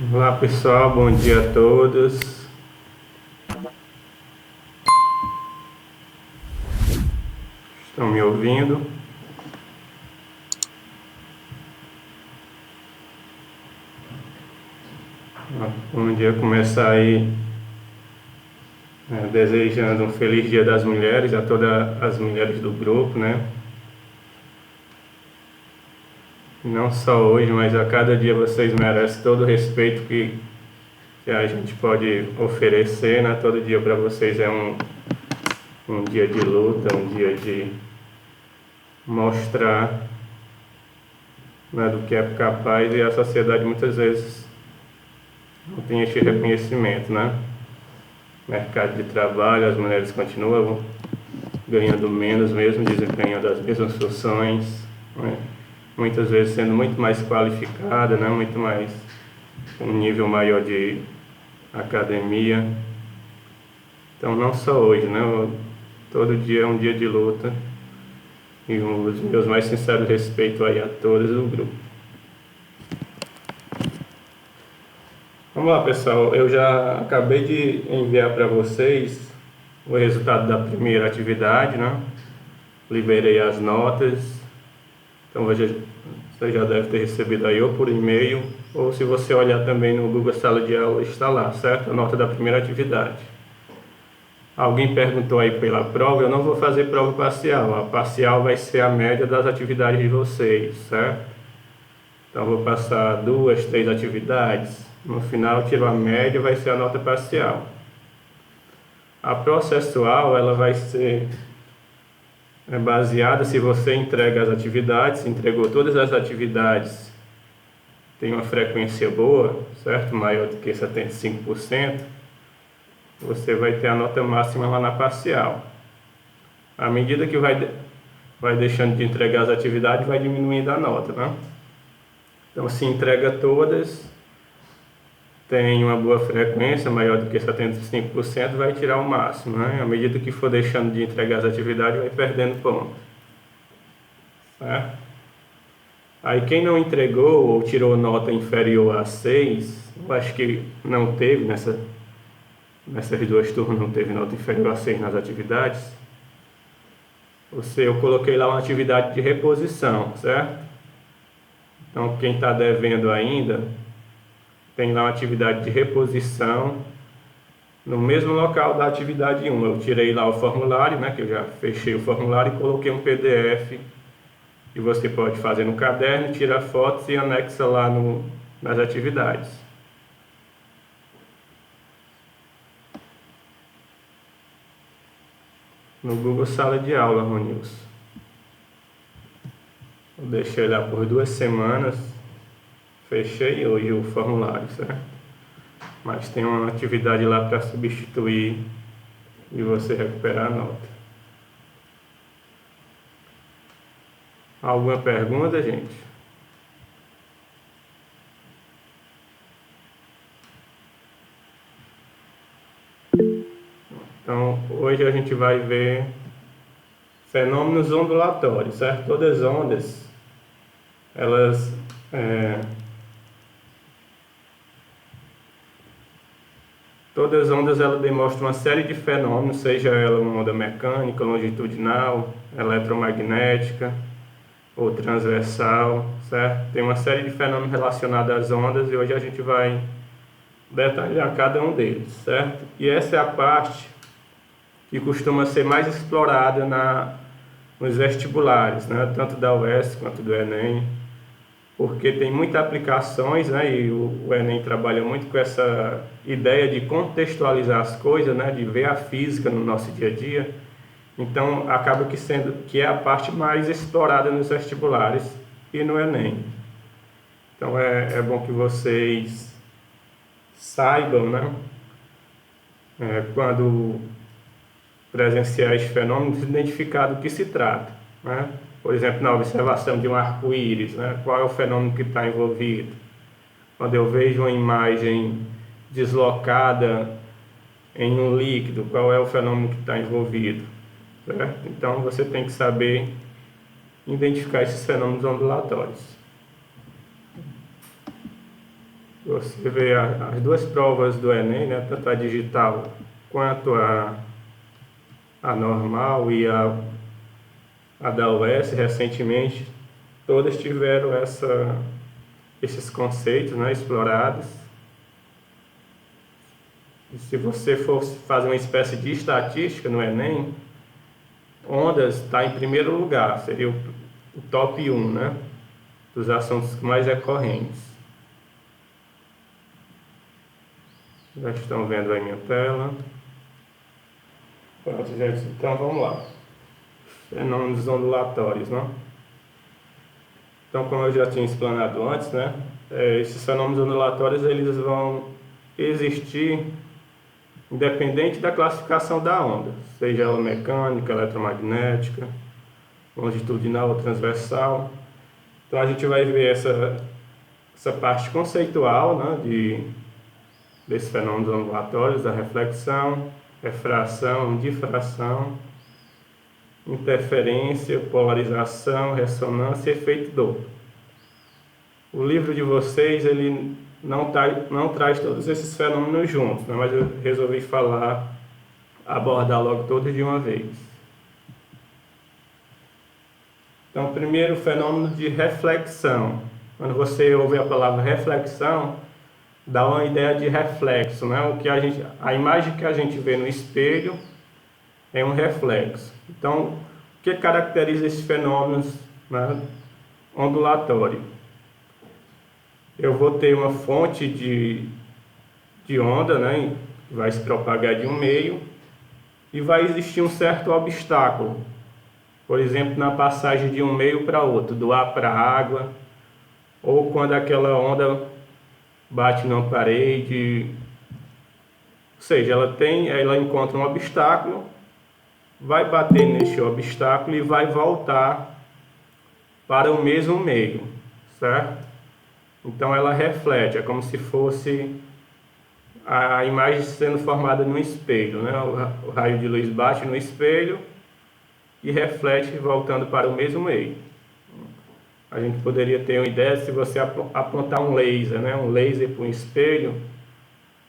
Olá pessoal, bom dia a todos. Estão me ouvindo? Bom dia, começar aí desejando um feliz Dia das Mulheres a todas as mulheres do grupo, né? Não só hoje, mas a cada dia vocês merecem todo o respeito que a gente pode oferecer, né? Todo dia para vocês é um dia de luta, um dia de mostrar, né, do que é capaz, e a sociedade muitas vezes não tem esse reconhecimento, né? Mercado de trabalho, as mulheres continuam ganhando menos, mesmo desempenhando as mesmas funções, né? Muitas vezes sendo muito mais qualificada, né? Muito mais, um nível maior de academia. Então, não só hoje, né? Todo dia é um dia de luta, e os meus mais sinceros respeitos aí a todos do grupo. Vamos lá, pessoal, eu já acabei de enviar para vocês o resultado da primeira atividade, né? Liberei as notas, então você já deve ter recebido aí ou por e-mail, ou se você olhar também no Google Sala de Aula, está lá, certo? A nota da primeira atividade. Alguém perguntou aí pela prova, eu não vou fazer prova parcial, a parcial vai ser a média das atividades de vocês, certo? Então vou passar 2, 3 atividades, no final tiro a média, vai ser a nota parcial. A processual, ela vai ser baseada se você entrega as atividades, entregou todas as atividades, tem uma frequência boa, certo? Maior do que 75%, você vai ter a nota máxima lá na parcial. À medida que vai deixando de entregar as atividades, vai diminuindo a nota, né? Então, se entrega todas, tem uma boa frequência, maior do que 75%, vai tirar o máximo, né? À medida que for deixando de entregar as atividades, vai perdendo ponto, certo? Aí quem não entregou ou tirou nota inferior a 6, eu acho que não teve nessas duas turmas, não teve nota inferior a 6 nas atividades. Eu coloquei lá uma atividade de reposição, certo? Então quem está devendo ainda, tem lá uma atividade de reposição no mesmo local da atividade 1. Eu tirei lá o formulário, né, que eu já fechei o formulário, e coloquei um PDF que você pode fazer no caderno, tira fotos e anexa lá nas atividades. No Google Sala de Aula, Ronilson. Eu deixei lá por 2 semanas, fechei hoje o formulário, certo? Mas tem uma atividade lá para substituir e você recuperar a nota. Alguma pergunta, gente? Então, hoje a gente vai ver fenômenos ondulatórios, certo? Todas as ondas, elas todas as ondas elas demonstram uma série de fenômenos, seja ela uma onda mecânica, longitudinal, eletromagnética ou transversal, certo? Tem uma série de fenômenos relacionados às ondas e hoje a gente vai detalhar cada um deles, certo? E essa é a parte que costuma ser mais explorada nos vestibulares, né? Tanto da UES quanto do Enem, porque tem muitas aplicações, né? E o Enem trabalha muito com essa ideia de contextualizar as coisas, né? De ver a física no nosso dia a dia. Então acaba que é a parte mais explorada nos vestibulares e no Enem. Então é bom que vocês saibam, né? Quando presenciar esses fenômenos, identificar do que se trata, né? Por exemplo, na observação de um arco-íris, né? Qual é o fenômeno que está envolvido? Quando eu vejo uma imagem deslocada em um líquido, qual é o fenômeno que está envolvido? Certo? Então você tem que saber identificar esses fenômenos ondulatórios. Você vê as duas provas do Enem, né, tanto a digital quanto a normal e a da UES recentemente, todas tiveram esses conceitos, né, explorados. E se você for fazer uma espécie de estatística no Enem, ondas está em primeiro lugar, seria o top 1, né, dos assuntos mais recorrentes. Já estão vendo aí minha tela. Pronto, gente, então vamos lá. Fenômenos ondulatórios, não? Então, como eu já tinha explanado antes, né, esses fenômenos ondulatórios eles vão existir independente da classificação da onda, seja ela mecânica, eletromagnética, longitudinal ou transversal. Então, a gente vai ver essa parte conceitual, né, desses fenômenos ondulatórios, da reflexão, refração, difração, interferência, polarização, ressonância e efeito Doppler. O livro de vocês ele não traz todos esses fenômenos juntos, né? Mas eu resolvi abordar logo todos de uma vez. Então, primeiro, o fenômeno de reflexão. Quando você ouve a palavra reflexão, dá uma ideia de reflexo, né? A imagem que a gente vê no espelho é um reflexo. Então, o que caracteriza esses fenômenos, né, ondulatórios? Eu vou ter uma fonte de onda, né, que vai se propagar de um meio, e vai existir um certo obstáculo. Por exemplo, na passagem de um meio para outro, do ar para a água, ou quando aquela onda bate numa parede. Ou seja, ela encontra um obstáculo, vai bater neste obstáculo e vai voltar para o mesmo meio, certo? Então ela reflete, é como se fosse a imagem sendo formada num espelho, né? O raio de luz bate no espelho e reflete voltando para o mesmo meio. A gente poderia ter uma ideia se você apontar um laser, né? Um laser para um espelho,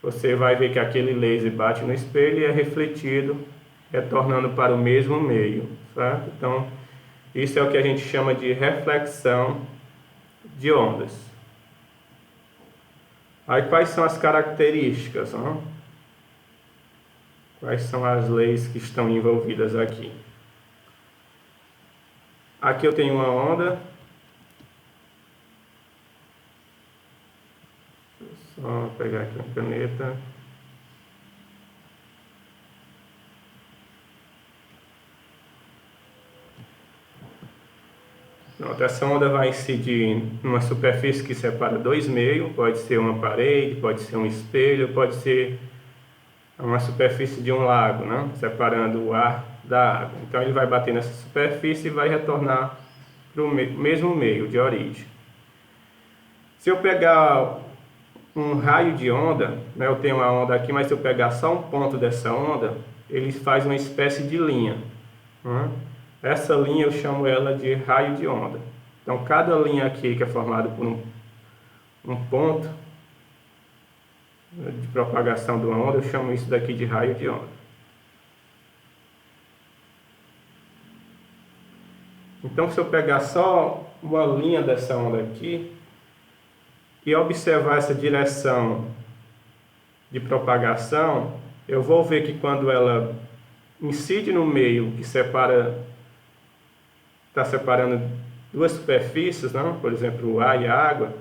você vai ver que aquele laser bate no espelho e é refletido, retornando para o mesmo meio, certo? Então, isso é o que a gente chama de reflexão de ondas. Aí, quais são as características, não? Quais são as leis que estão envolvidas aqui? Aqui eu tenho uma onda. Só pegar aqui uma caneta. Pronto, essa onda vai incidir numa superfície que separa dois meios, pode ser uma parede, pode ser um espelho, pode ser uma superfície de um lago, né? Separando o ar da água. Então ele vai bater nessa superfície e vai retornar para o mesmo meio de origem. Se eu pegar um raio de onda, né, eu tenho uma onda aqui, mas se eu pegar só um ponto dessa onda, ele faz uma espécie de linha, né? Essa linha eu chamo ela de raio de onda. Então cada linha aqui que é formada por um ponto de propagação de uma onda, eu chamo isso daqui de raio de onda. Então se eu pegar só uma linha dessa onda aqui e observar essa direção de propagação, eu vou ver que quando ela incide no meio que está separando duas superfícies, não? Por exemplo, o ar e a água,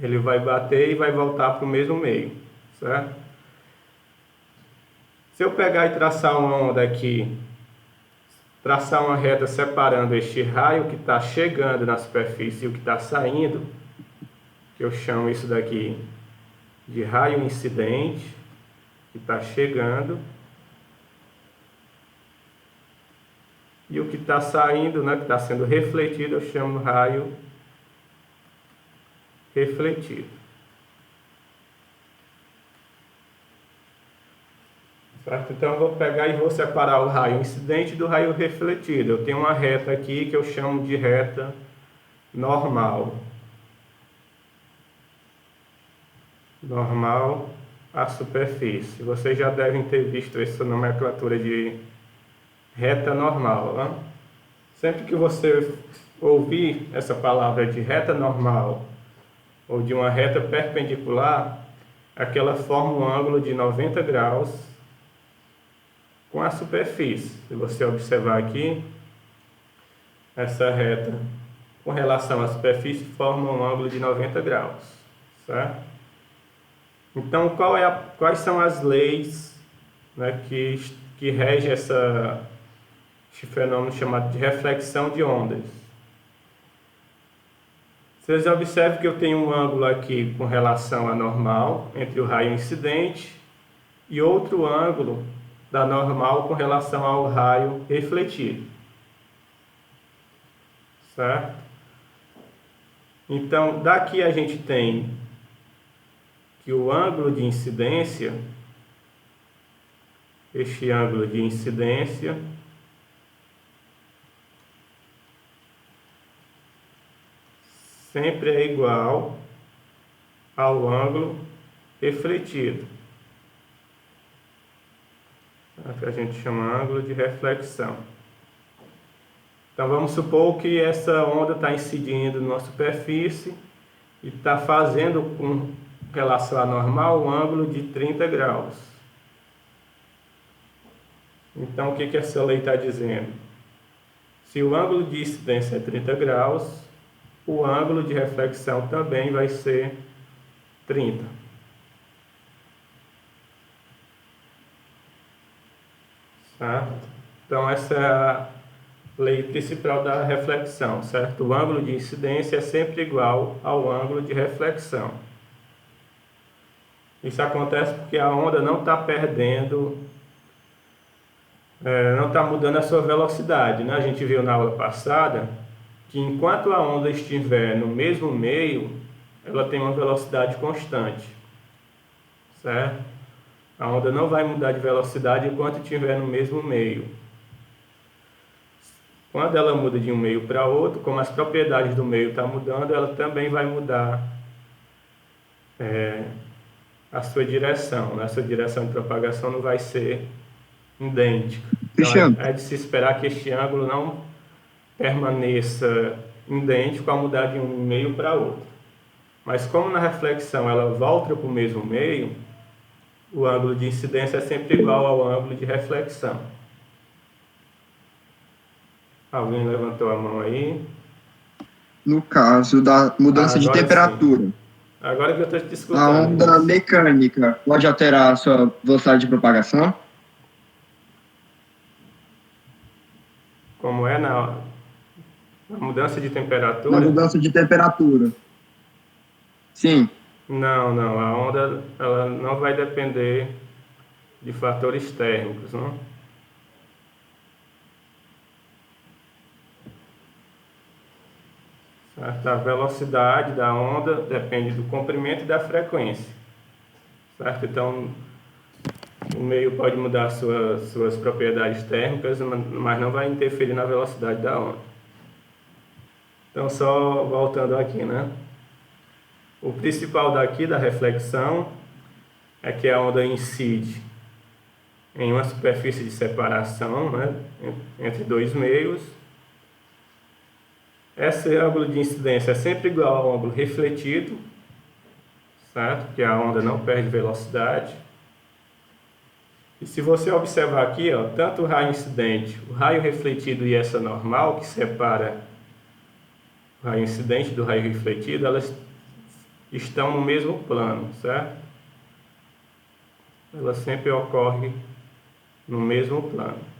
ele vai bater e vai voltar para o mesmo meio, certo? Se eu pegar e traçar uma onda aqui, traçar uma reta separando este raio que está chegando na superfície e o que está saindo, que eu chamo isso daqui de raio incidente, que está chegando, e o que está saindo, né, que está sendo refletido, eu chamo de raio refletido. Certo? Então eu vou pegar e vou separar o raio incidente do raio refletido. Eu tenho uma reta aqui que eu chamo de reta normal. normal à superfície. Vocês já devem ter visto essa nomenclatura de reta normal, né? Sempre que você ouvir essa palavra de reta normal ou de uma reta perpendicular, aquela forma um ângulo de 90 graus com a superfície. Se você observar aqui, essa reta com relação à superfície forma um ângulo de 90 graus, certo? Então, quais são as leis, né, que regem este fenômeno chamado de reflexão de ondas? Vocês observam que eu tenho um ângulo aqui com relação à normal, entre o raio incidente, e outro ângulo da normal com relação ao raio refletido, certo? Então, daqui a gente tem que o ângulo de incidência, este ângulo de incidência, sempre é igual ao ângulo refletido, que a gente chama ângulo de reflexão. Então vamos supor que essa onda está incidindo numa superfície e está fazendo com relação à normal um ângulo de 30 graus. Então o que essa lei está dizendo? Se o ângulo de incidência é 30 graus, o ângulo de reflexão também vai ser 30. Certo? Então essa é a lei principal da reflexão, certo? O ângulo de incidência é sempre igual ao ângulo de reflexão. Isso acontece porque a onda não está perdendo, não está mudando a sua velocidade, né? A gente viu na aula passada que enquanto a onda estiver no mesmo meio, ela tem uma velocidade constante, certo? A onda não vai mudar de velocidade enquanto estiver no mesmo meio. Quando ela muda de um meio para outro, como as propriedades do meio estão mudando, ela também vai mudar a sua direção, né? A sua direção de propagação não vai ser idêntica. Então, é de se esperar que este ângulo não permaneça idêntico ao mudar de um meio para outro. Mas como na reflexão ela volta para o mesmo meio, o ângulo de incidência é sempre igual ao ângulo de reflexão. Alguém levantou a mão aí? No caso da mudança de temperatura. Sim. Agora que eu estou te escutando. A onda mecânica pode alterar a sua velocidade de propagação? Como é na mudança de temperatura? Na mudança de temperatura. Sim. Não. A onda ela não vai depender de fatores térmicos, não? Certo? A velocidade da onda depende do comprimento e da frequência, certo? Então, o meio pode mudar suas propriedades térmicas, mas não vai interferir na velocidade da onda. Então, só voltando aqui, né? O principal daqui da reflexão é que a onda incide em uma superfície de separação, né, entre dois meios. Esse ângulo de incidência é sempre igual ao ângulo refletido, certo? Porque a onda não perde velocidade. E se você observar aqui, ó, tanto o raio incidente, o raio refletido e essa normal, que separa o raio incidente do raio refletido, elas estão no mesmo plano, certo? Ela sempre ocorre no mesmo plano.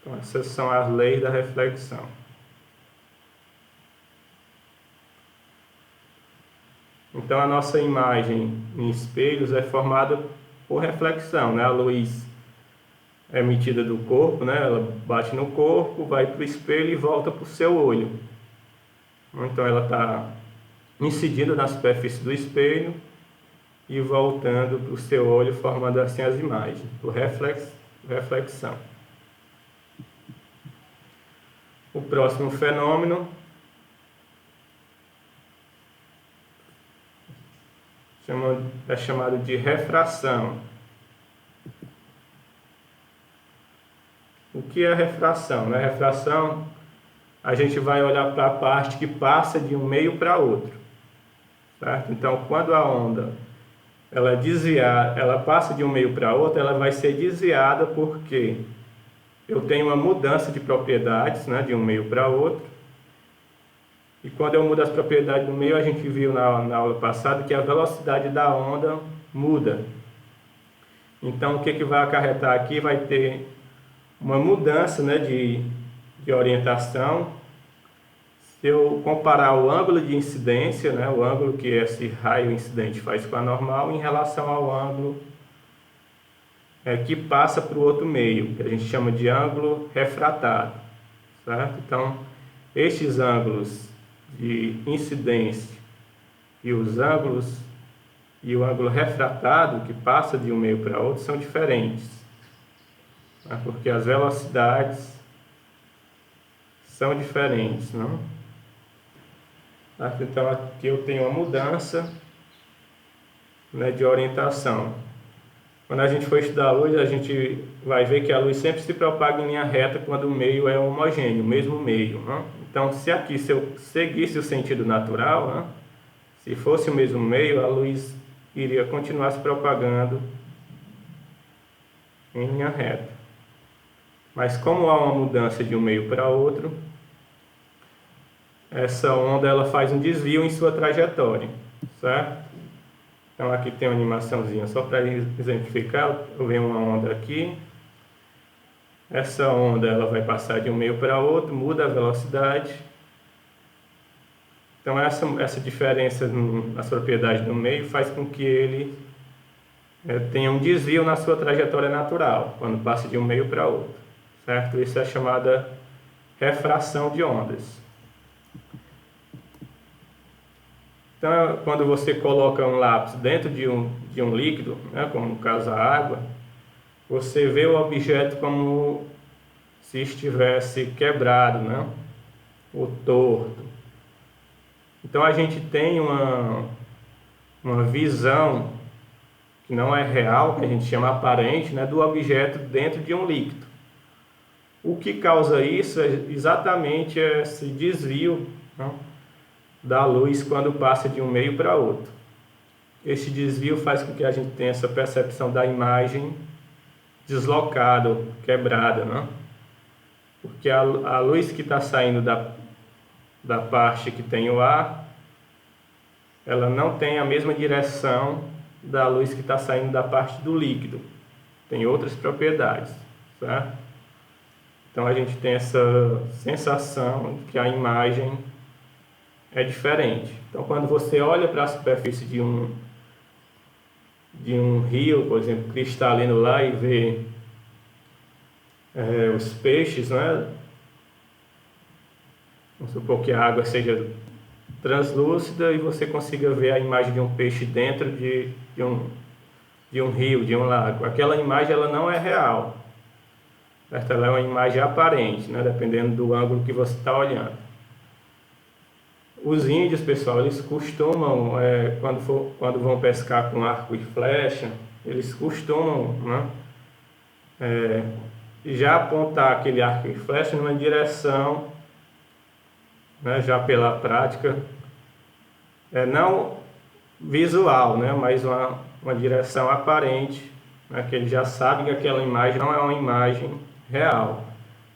Então, essas são as leis da reflexão. Então, a nossa imagem em espelhos é formada por reflexão, né? A luz é emitida do corpo, né? Ela bate no corpo, vai para o espelho e volta para o seu olho. Então, ela está incidindo na superfície do espelho e voltando para o seu olho, formando assim as imagens, por reflexão. O próximo fenômeno é chamado de refração. O que é refração? Na refração, a gente vai olhar para a parte que passa de um meio para outro, certo? Então, quando a onda ela passa de um meio para outro, ela vai ser desviada porque eu tenho uma mudança de propriedades, né, de um meio para outro. E quando eu mudo as propriedades do meio, a gente viu na aula passada que a velocidade da onda muda. Então, o que vai acarretar aqui? Vai ter uma mudança, né, de orientação. Se eu comparar o ângulo de incidência, né, o ângulo que esse raio incidente faz com a normal, em relação ao ângulo que passa para o outro meio, que a gente chama de ângulo refratado, certo? Então, estes ângulos de incidência e o ângulo refratado, que passa de um meio para outro, são diferentes, né? Porque as velocidades são diferentes, não? Então, aqui eu tenho uma mudança, né, de orientação. Quando a gente for estudar a luz, a gente vai ver que a luz sempre se propaga em linha reta quando o meio é homogêneo, o mesmo meio, né? Então, se eu seguisse o sentido natural, né, se fosse o mesmo meio, a luz iria continuar se propagando em linha reta. Mas como há uma mudança de um meio para outro, essa onda ela faz um desvio em sua trajetória, certo? Então aqui tem uma animaçãozinha só para exemplificar. Eu venho uma onda aqui, essa onda ela vai passar de um meio para outro, muda a velocidade. Então essa diferença nas propriedades do meio faz com que ele tenha um desvio na sua trajetória natural, quando passa de um meio para outro, certo? Isso é chamada refração de ondas. Então, quando você coloca um lápis dentro de um líquido, né, como no caso a água, você vê o objeto como se estivesse quebrado, né, ou torto. Então, a gente tem uma visão que não é real, que a gente chama aparente, né, do objeto dentro de um líquido. O que causa isso é exatamente esse desvio, né, da luz quando passa de um meio para outro. Esse desvio faz com que a gente tenha essa percepção da imagem deslocada, quebrada, né? Porque a luz que está saindo da parte que tem o ar, ela não tem a mesma direção da luz que está saindo da parte do líquido. Tem outras propriedades, certo? Então a gente tem essa sensação de que a imagem é diferente. Então, quando você olha para a superfície de um rio, por exemplo, cristalino lá, e vê os peixes, né? Vamos supor que a água seja translúcida e você consiga ver a imagem de um peixe dentro de um rio, de um lago. Aquela imagem ela não é real, certo? Ela é uma imagem aparente, né? Dependendo do ângulo que você está olhando. Os índios, pessoal, eles costumam, quando vão pescar com arco e flecha, eles costumam, né, já apontar aquele arco e flecha numa direção, né, já pela prática, não visual, né, mas uma direção aparente, né, que ele já sabe que aquela imagem não é uma imagem real.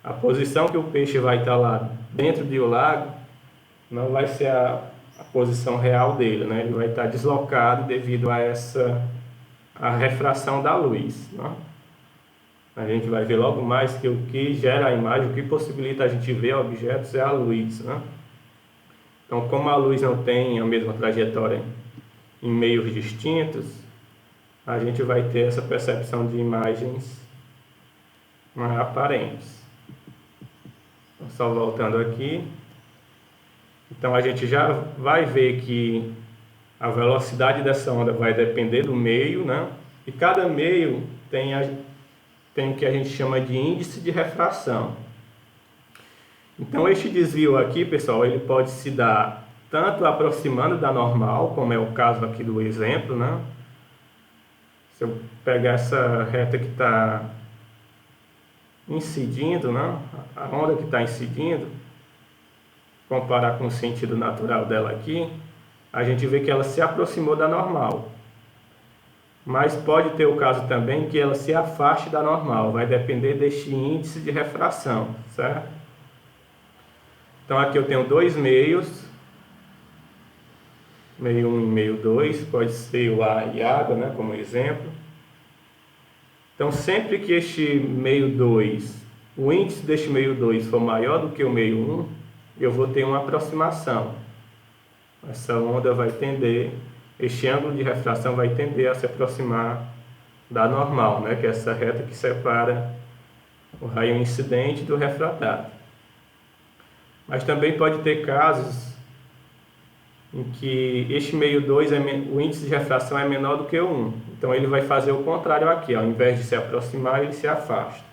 A posição que o peixe vai estar lá dentro do lago não vai ser a posição real dele, né? Ele vai estar deslocado devido a refração da luz, né? A gente vai ver logo mais que o que gera a imagem, o que possibilita a gente ver objetos é a luz, né? Então, como a luz não tem a mesma trajetória em meios distintos, a gente vai ter essa percepção de imagens aparentes. Então, só voltando aqui. Então a gente já vai ver que a velocidade dessa onda vai depender do meio, né? E cada meio tem o que a gente chama de índice de refração. Então este desvio aqui, pessoal, ele pode se dar tanto aproximando da normal, como é o caso aqui do exemplo, né? Se eu pegar essa reta que está incidindo, né? A onda que está incidindo, comparar com o sentido natural dela aqui, a gente vê que ela se aproximou da normal. Mas pode ter o caso também que ela se afaste da normal, vai depender deste índice de refração, certo? Então aqui eu tenho dois meios, meio 1 e meio 2, pode ser o ar e água, né, como exemplo. Então sempre que este meio 2, o índice deste meio 2 for maior do que o meio 1, eu vou ter uma aproximação. Essa onda vai tender, este ângulo de refração vai tender a se aproximar da normal, né, que é essa reta que separa o raio incidente do refratado. Mas também pode ter casos em que este meio 2, o índice de refração é menor do que o 1. Então ele vai fazer o contrário aqui, ao invés de se aproximar, ele se afasta.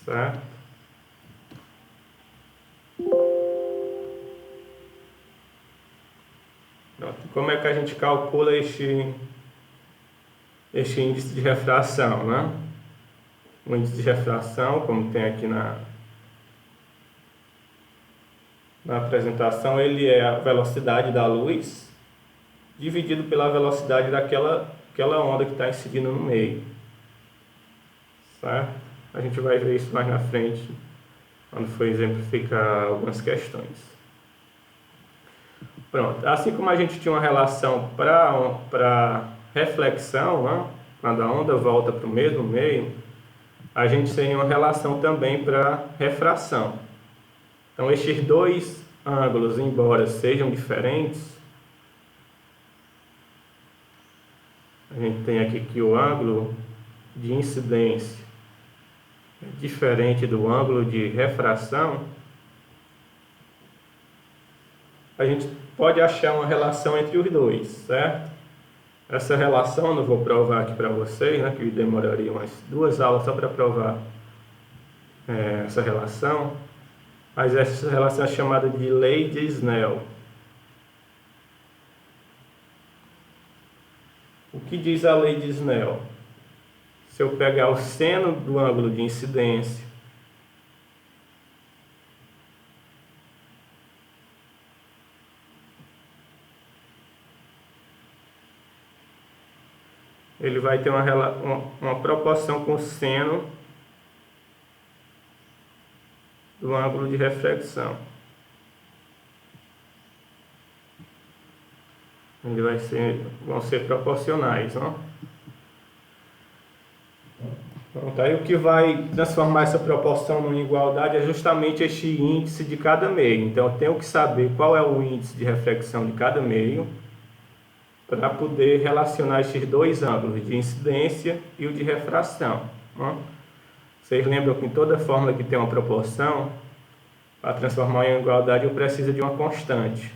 Certo? Pronto. Como é que a gente calcula este índice de refração, né? O índice de refração, como tem aqui na apresentação, ele é a velocidade da luz dividido pela velocidade daquela onda que está incidindo no meio. Certo? A gente vai ver isso mais na frente, quando for exemplificar algumas questões. Pronto. Assim como a gente tinha uma relação para reflexão, né? Quando a onda volta para o mesmo meio, a gente tem uma relação também para refração. Então, estes dois ângulos, embora sejam diferentes, a gente tem aqui que o ângulo de incidência é diferente do ângulo de refração, a gente pode achar uma relação entre os dois, certo? Essa relação eu não vou provar aqui para vocês, né, que demoraria umas 2 aulas só para provar essa relação, mas essa relação é chamada de lei de Snell. O que diz a lei de Snell? Se eu pegar o seno do ângulo de incidência ele vai ter uma proporção com o seno do ângulo de reflexão. Vão ser proporcionais, não? Pronto, aí o que vai transformar essa proporção numa igualdade é justamente este índice de cada meio. Então eu tenho que saber qual é o índice de reflexão de cada meio para poder relacionar esses dois ângulos, de incidência e o de refração. Não? Vocês lembram que em toda fórmula que tem uma proporção, para transformar em igualdade eu preciso de uma constante.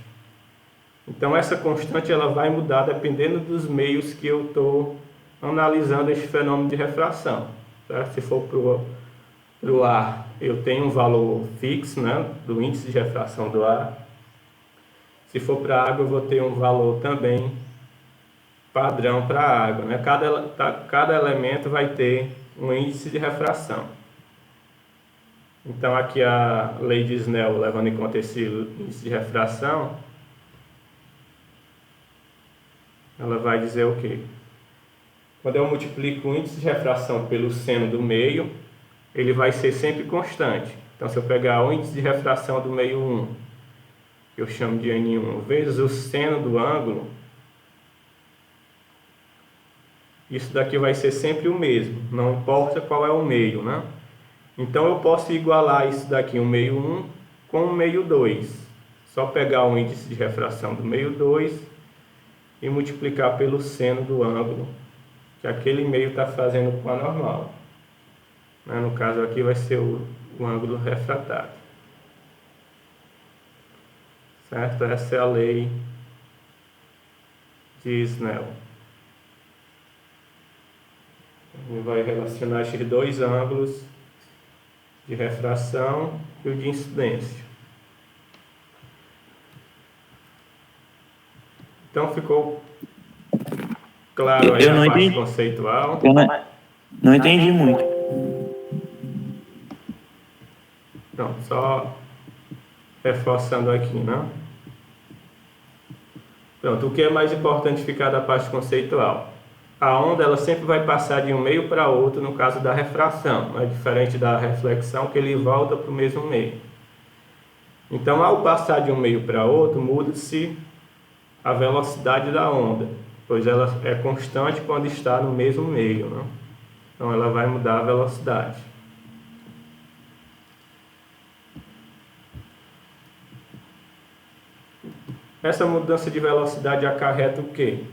Então essa constante ela vai mudar dependendo dos meios que eu estou analisando este fenômeno de refração. Certo? Se for para o ar, eu tenho um valor fixo, né, do índice de refração do ar. Se for para a água, eu vou ter um valor também padrão para a água. Né? Cada elemento vai ter um índice de refração. Então aqui a lei de Snell, levando em conta esse índice de refração, ela vai dizer o quê? Quando eu multiplico o índice de refração pelo seno do meio, ele vai ser sempre constante. Então se eu pegar o índice de refração do meio 1, que eu chamo de N1, vezes o seno do ângulo, isso daqui vai ser sempre o mesmo, não importa qual é o meio, né? Então eu posso igualar isso daqui, o meio 1 com o meio 2. Só pegar o índice de refração do meio 2 e multiplicar pelo seno do ângulo que aquele meio está fazendo com a normal. No caso aqui vai ser o ângulo refratado. Certo? Essa é a lei de Snell. Ele vai relacionar esses dois ângulos de refração e o de incidência. Então ficou claro aí Eu a não parte entendi. conceitual. Eu não entendi muito. Não, só reforçando aqui, né? Pronto, o que é mais importante ficar da parte conceitual? A onda ela sempre vai passar de um meio para outro no caso da refração, é diferente da reflexão que ele volta para o mesmo meio. Então, ao passar de um meio para outro, muda-se a velocidade da onda, pois ela é constante quando está no mesmo meio, né? Então ela vai mudar a velocidade. Essa mudança de velocidade acarreta o quê?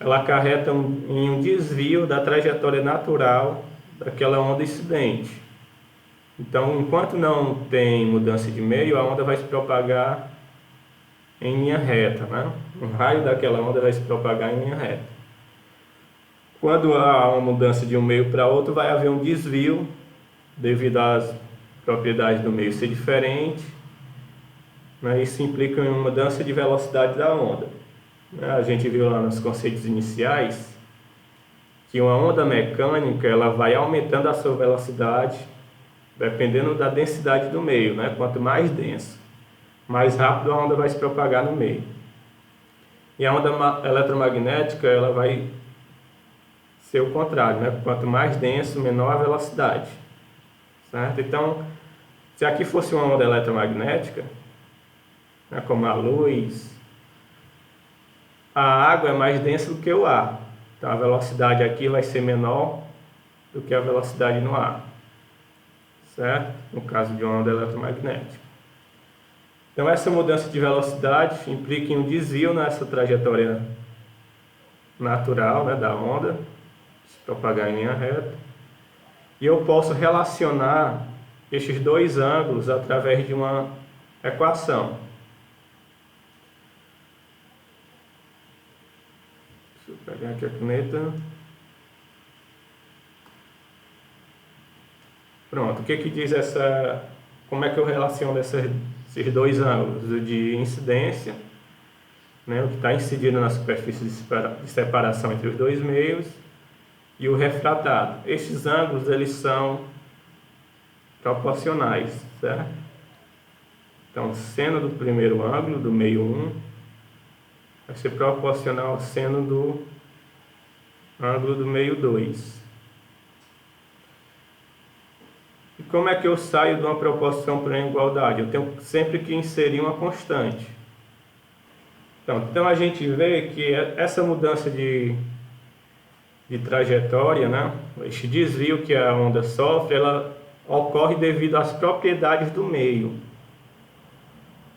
Ela acarreta em um desvio da trajetória natural daquela onda incidente. Então, enquanto não tem mudança de meio, a onda vai se propagar em linha reta, né? Um raio daquela onda vai se propagar em linha reta. Quando há uma mudança de um meio para outro, vai haver um desvio devido às propriedades do meio ser diferente, né? Isso implica em uma mudança de velocidade da onda. A gente viu lá nos conceitos iniciais que uma onda mecânica ela vai aumentando a sua velocidade dependendo da densidade do meio, né? Quanto mais denso, mais rápido a onda vai se propagar no meio. E a onda eletromagnética ela vai ser o contrário, né? Quanto mais denso, menor a velocidade, certo? Então, se aqui fosse uma onda eletromagnética, né, como a luz, a água é mais densa do que o ar. Então, a velocidade aqui vai ser menor do que a velocidade no ar, certo? No caso de uma onda eletromagnética. Então, essa mudança de velocidade implica em um desvio nessa trajetória natural, né, da onda, se propagar em linha reta. E eu posso relacionar estes dois ângulos através de uma equação. Deixa eu pegar aqui a caneta. Pronto, o que que diz essa... Como é que eu relaciono esses dois ângulos? O de incidência, né, o que está incidindo na superfície de separação entre os dois meios, e o refratado. Estes ângulos, eles são proporcionais, certo? Então, seno do primeiro ângulo, do meio 1, vai ser proporcional ao seno do ângulo do meio 2. E como é que eu saio de uma proporção para uma igualdade? Eu tenho sempre que inserir uma constante. Então a gente vê que essa mudança de trajetória, né? Este desvio que a onda sofre, ela ocorre devido às propriedades do meio.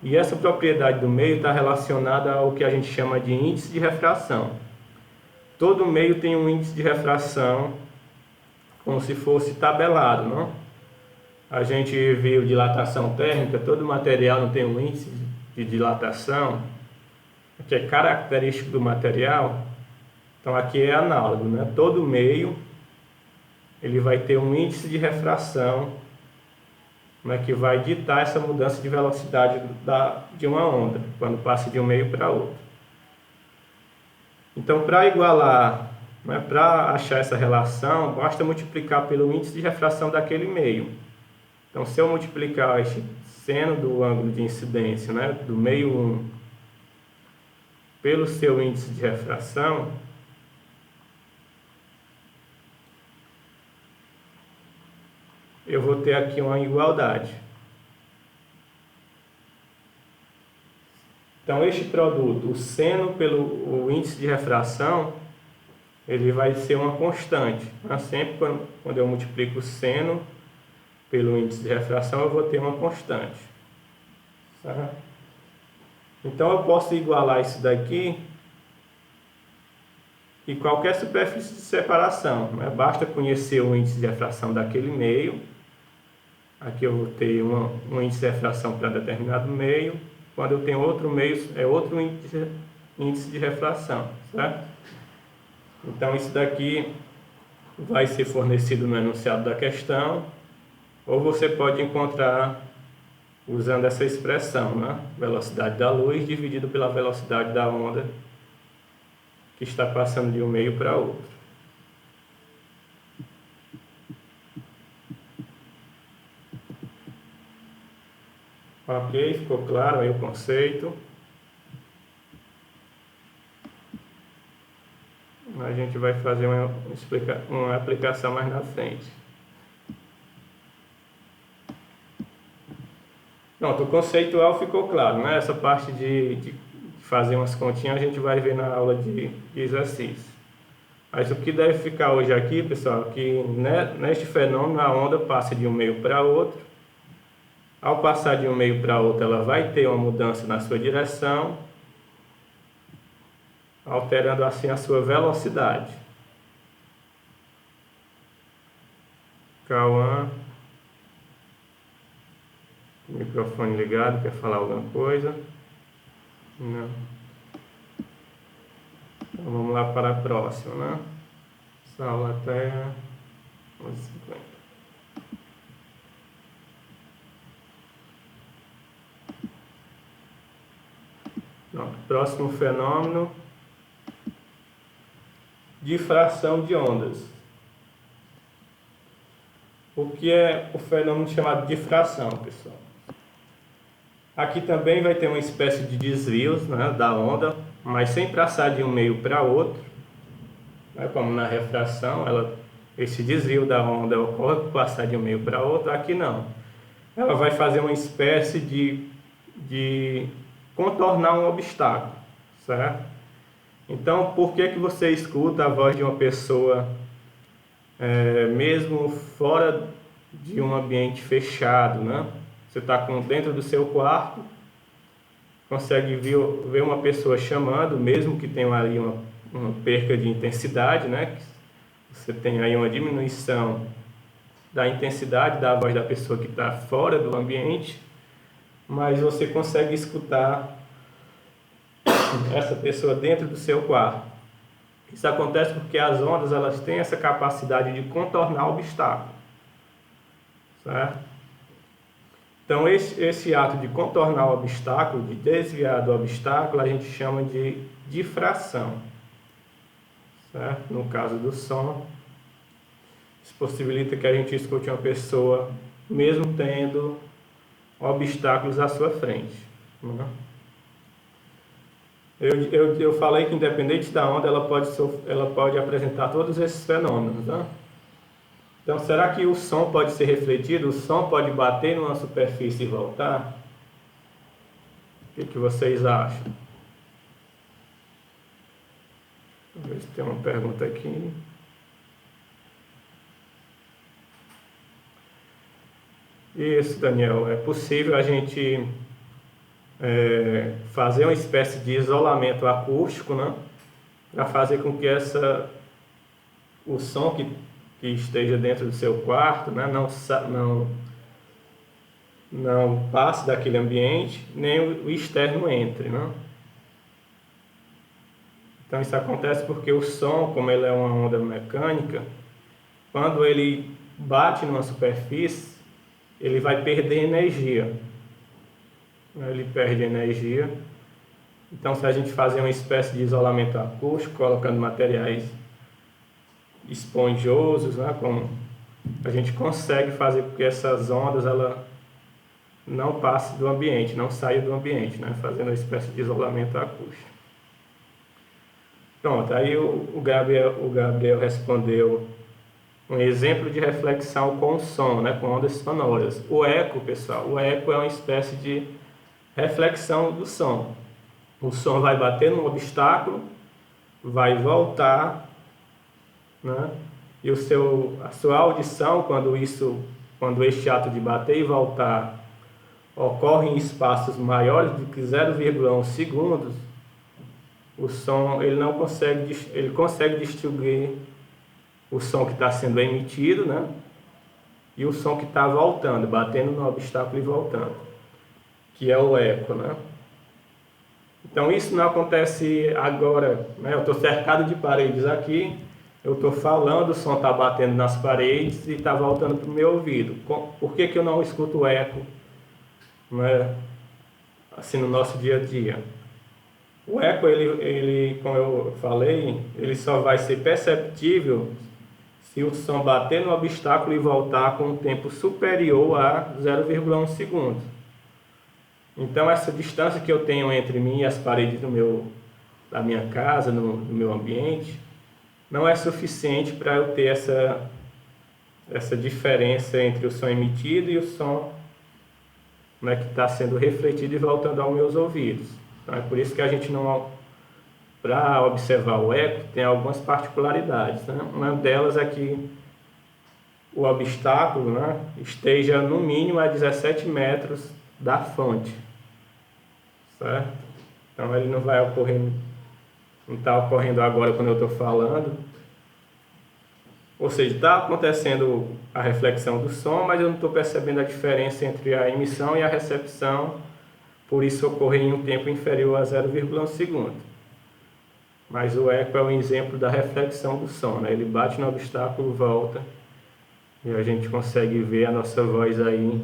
E essa propriedade do meio está relacionada ao que a gente chama de índice de refração. Todo meio tem um índice de refração como se fosse tabelado, não? A gente viu dilatação térmica, todo material não tem um índice de dilatação, que é característico do material. Então aqui é análogo, né? Todo meio ele vai ter um índice de refração, né, que vai ditar essa mudança de velocidade de uma onda, quando passa de um meio para outro. Então, para igualar, né, para achar essa relação, basta multiplicar pelo índice de refração daquele meio. Então, se eu multiplicar este seno do ângulo de incidência, né, do meio 1, pelo seu índice de refração, eu vou ter aqui uma igualdade. Então, este produto, o seno pelo o índice de refração, ele vai ser uma constante. Mas sempre quando eu multiplico o seno pelo índice de refração, eu vou ter uma constante. Certo? Então, eu posso igualar isso daqui e qualquer superfície de separação, né? Basta conhecer o índice de refração daquele meio. Aqui eu vou ter um índice de refração para determinado meio. Quando eu tenho outro meio, é outro índice de refração, certo? Então, isso daqui vai ser fornecido no enunciado da questão, ou você pode encontrar usando essa expressão, né? Velocidade da luz dividido pela velocidade da onda que está passando de um meio para outro. Ok, ficou claro aí o conceito. A gente vai fazer uma aplicação mais na frente. Pronto, o conceitual ficou claro, né? Essa parte de fazer umas continhas a gente vai ver na aula de exercício. Mas o que deve ficar hoje aqui, pessoal, é que neste fenômeno a onda passa de um meio para outro. Ao passar de um meio para outro, ela vai ter uma mudança na sua direção, alterando assim a sua velocidade. Cauã, microfone ligado, quer falar alguma coisa? Não. Então vamos lá para a próxima, né? Sala até 11h50. Pronto, próximo fenômeno. Difração de ondas. O que é o fenômeno chamado difração, pessoal? Aqui também vai ter uma espécie de desvios, né, da onda, mas sem passar de um meio para outro. Né, como na refração, esse desvio da onda ocorre por passar de um meio para outro. Aqui não. Ela vai fazer uma espécie de contornar um obstáculo, certo? Então, por que você escuta a voz de uma pessoa, mesmo fora de um ambiente fechado, né? Você está dentro do seu quarto, consegue ver uma pessoa chamando, mesmo que tenha ali uma perca de intensidade, né? Você tem aí uma diminuição da intensidade da voz da pessoa que está fora do ambiente, mas você consegue escutar essa pessoa dentro do seu quarto. Isso acontece porque as ondas elas têm essa capacidade de contornar obstáculos, certo? Então esse ato de contornar o obstáculo, de desviar do obstáculo, a gente chama de difração, certo? No caso do som, isso possibilita que a gente escute uma pessoa mesmo tendo obstáculos à sua frente, né? Eu falei que independente da onda, ela pode apresentar todos esses fenômenos, né? Então, será que o som pode ser refletido? O som pode bater numa superfície e voltar? O que vocês acham? Vamos ver se tem uma pergunta aqui. Isso, Daniel. É possível a gente fazer uma espécie de isolamento acústico, né? Para fazer com que o som que esteja dentro do seu quarto, né, não passe daquele ambiente, nem o externo entre, né? Então isso acontece porque o som, como ele é uma onda mecânica, quando ele bate numa superfície, ele vai perder energia. Ele perde energia. Então, se a gente fazer uma espécie de isolamento acústico, colocando materiais esponjosos, né, como a gente consegue fazer com que essas ondas ela não passe do ambiente, não saia do ambiente, né, fazendo uma espécie de isolamento acústico. Pronto, aí o Gabriel respondeu um exemplo de reflexão com som, né, com ondas sonoras. O eco, pessoal, o eco é uma espécie de reflexão do som. O som vai bater num obstáculo, vai voltar, né? E a sua audição, quando este ato de bater e voltar ocorre em espaços maiores do que 0,1 segundos, o som ele consegue distinguir o som que está sendo emitido, né? E o som que está voltando, batendo no obstáculo e voltando, que é o eco, né? Então isso não acontece agora, né? Eu estou cercado de paredes aqui, eu estou falando, o som está batendo nas paredes e está voltando para o meu ouvido. Por que eu não escuto o eco, né? Assim no nosso dia a dia? O eco, como eu falei, ele só vai ser perceptível se o som bater no obstáculo e voltar com um tempo superior a 0,1 segundo. Então, essa distância que eu tenho entre mim e as paredes da minha casa, no meu ambiente, não é suficiente para eu ter essa diferença entre o som emitido e o som, né, que está sendo refletido e voltando aos meus ouvidos. Então, é por isso que a gente não... Para observar o eco, tem algumas particularidades, né? Uma delas é que o obstáculo, né, esteja no mínimo a 17 metros da fonte, certo? Então ele não vai ocorrer, não está ocorrendo agora quando eu estou falando, ou seja, está acontecendo a reflexão do som, mas eu não estou percebendo a diferença entre a emissão e a recepção, por isso ocorrer em um tempo inferior a 0,1 segundo. Mas o eco é um exemplo da reflexão do som, né? Ele bate no obstáculo, volta, e a gente consegue ver a nossa voz aí,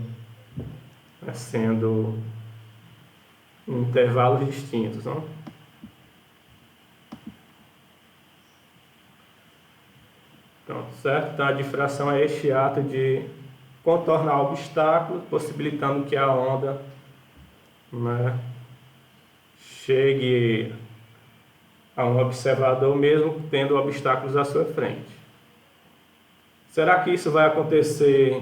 né, sendo em intervalos distintos, não? Pronto, certo? Então a difração é este ato de contornar o obstáculo, possibilitando que a onda, né, chegue a um observador mesmo tendo obstáculos à sua frente. Será que isso vai acontecer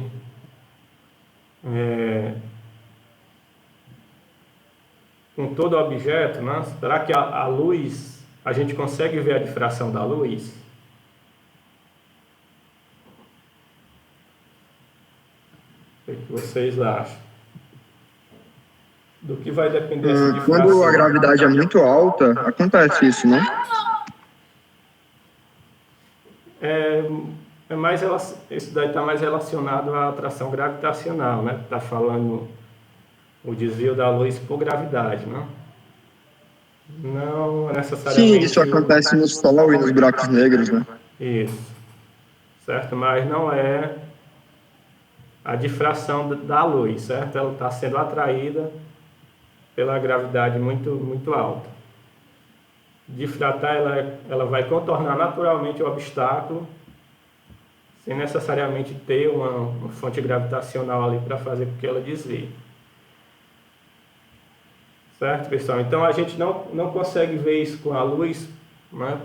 com todo objeto, né? Será que a luz, a gente consegue ver a difração da luz? O que vocês acham? Do que vai depender essa difração? Quando a gravidade é muito alta, acontece isso, né? Isso daí está mais relacionado à atração gravitacional, né? Está falando o desvio da luz por gravidade, né? Não necessariamente... Sim, isso acontece no Sol e nos buracos negros, né? Isso, certo? Mas não é a difração da luz, certo? Ela está sendo atraída pela gravidade muito alta. Difratar, ela vai contornar naturalmente o obstáculo, sem necessariamente ter uma fonte gravitacional ali para fazer com que ela desvie. Certo, pessoal? Então a gente não consegue ver isso com a luz, né?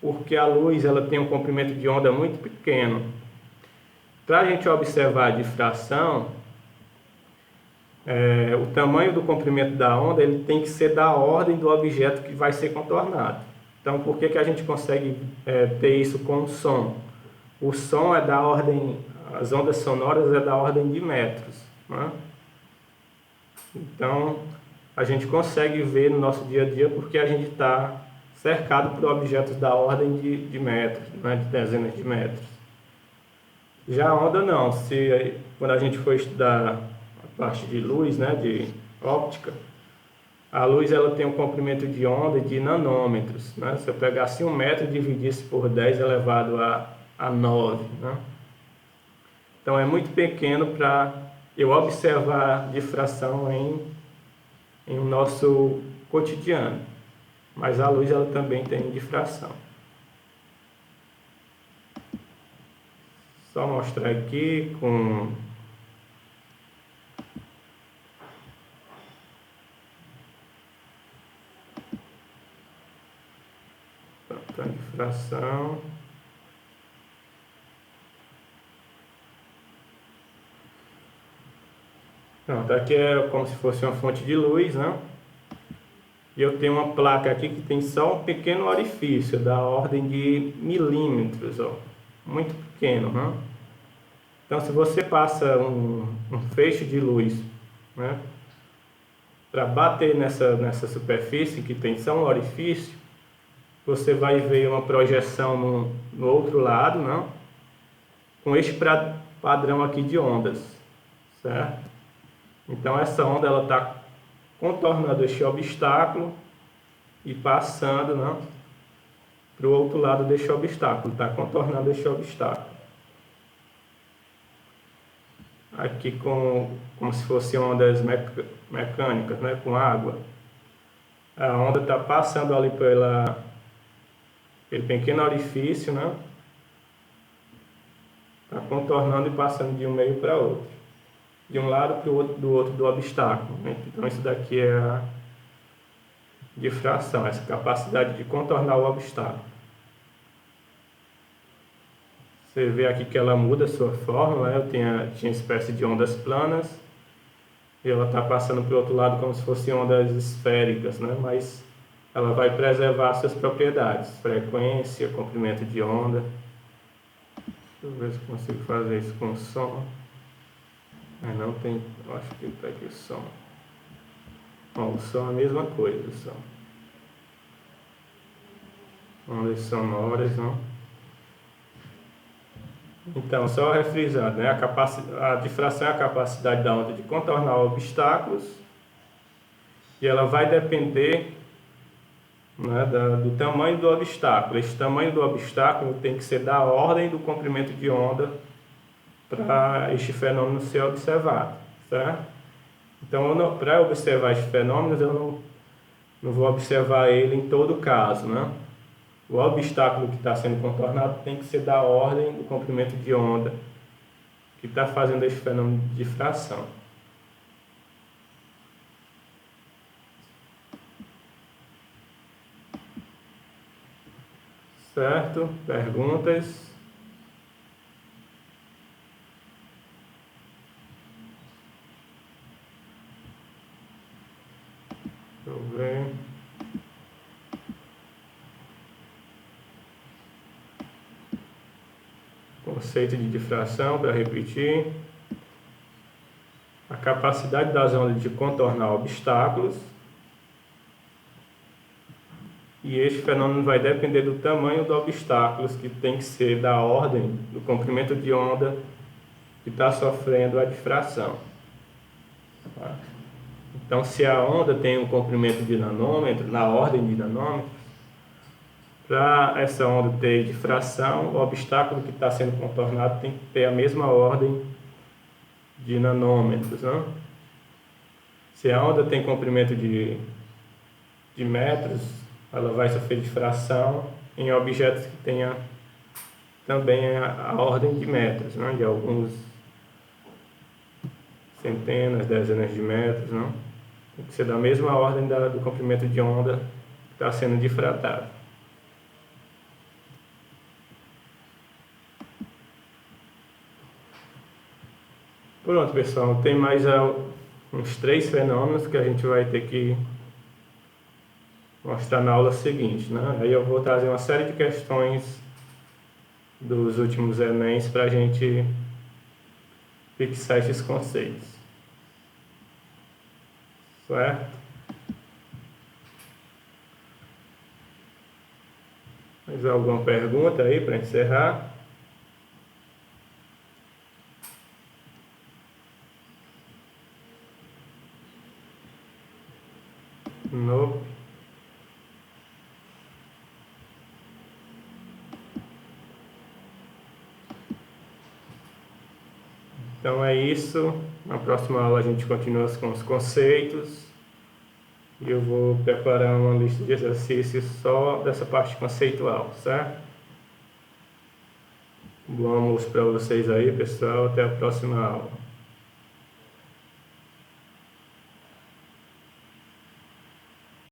Porque a luz ela tem um comprimento de onda muito pequeno. Para a gente observar a difração, o tamanho do comprimento da onda ele tem que ser da ordem do objeto que vai ser contornado. Então, por que a gente consegue ter isso com o som? O som é da ordem, as ondas sonoras é da ordem de metros, né? Então, a gente consegue ver no nosso dia a dia porque a gente está cercado por objetos da ordem de metros, né? De dezenas de metros. Já a onda não, quando a gente for estudar a parte de luz, né, de óptica, a luz ela tem um comprimento de onda de nanômetros, né? Se eu pegasse 1 metro e dividisse por 10 elevado a 9, né? Então é muito pequeno para eu observar difração em o nosso cotidiano, mas a luz ela também tem difração. Só mostrar aqui com a difração. Pronto, aqui é como se fosse uma fonte de luz, né? E eu tenho uma placa aqui que tem só um pequeno orifício, da ordem de milímetros, ó, muito pequeno, né? Então, se você passa um feixe de luz, né, para bater nessa superfície que tem só um orifício, você vai ver uma projeção no outro lado, né, com este padrão aqui de ondas, certo? Então, essa onda ela está contornando este obstáculo e passando, né, para o outro lado deste obstáculo, está contornando este obstáculo. Aqui como se fossem ondas mecânicas, né, com água. a onda está passando ali pelo pequeno orifício, né? Está contornando e passando de um meio para outro, de um lado para o outro, do outro do obstáculo, né? Então isso daqui é a difração, essa capacidade de contornar o obstáculo. Você vê aqui que ela muda a sua forma, né? Tinha espécie de ondas planas, e ela está passando para o outro lado como se fossem ondas esféricas, né? Mas ela vai preservar suas propriedades, frequência, comprimento de onda. Deixa eu ver se consigo fazer isso com som. Mas não tem, eu acho que está aqui o som. Bom, o som é a mesma coisa, o som. Ondas sonoras, não? Então, só refrisando, né? A difração é a capacidade da onda de contornar obstáculos, e ela vai depender, né, do tamanho do obstáculo. Esse tamanho do obstáculo tem que ser da ordem do comprimento de onda para este fenômeno ser observado, certo? Então, para observar estes fenômenos, eu não vou observar ele em todo caso, né? O obstáculo que está sendo contornado tem que ser da ordem do comprimento de onda que está fazendo esse fenômeno de difração. Certo? Perguntas? Deixa eu ver. Conceito de difração, para repetir. A capacidade das ondas de contornar obstáculos. E este fenômeno vai depender do tamanho do obstáculo, que tem que ser da ordem do comprimento de onda que está sofrendo a difração. Tá? Então, se a onda tem um comprimento de nanômetro, na ordem de nanômetros, para essa onda ter difração, o obstáculo que está sendo contornado tem que ter a mesma ordem de nanômetros, né? Se a onda tem comprimento de metros, ela vai sofrer difração em objetos que tenha também a ordem de metros, né? De alguns centenas, dezenas de metros, né? Tem que ser da mesma ordem do comprimento de onda que está sendo difratado. Pronto, pessoal, tem mais uns 3 fenômenos que a gente vai ter que mostrar na aula seguinte, né? Aí eu vou trazer uma série de questões dos últimos Enems para a gente fixar esses conceitos. Certo? Mais alguma pergunta aí para encerrar? Nope. Então é isso. Na próxima aula a gente continua com os conceitos. E eu vou preparar uma lista de exercícios só dessa parte conceitual, certo? Bom almoço para vocês aí, pessoal. Até a próxima aula.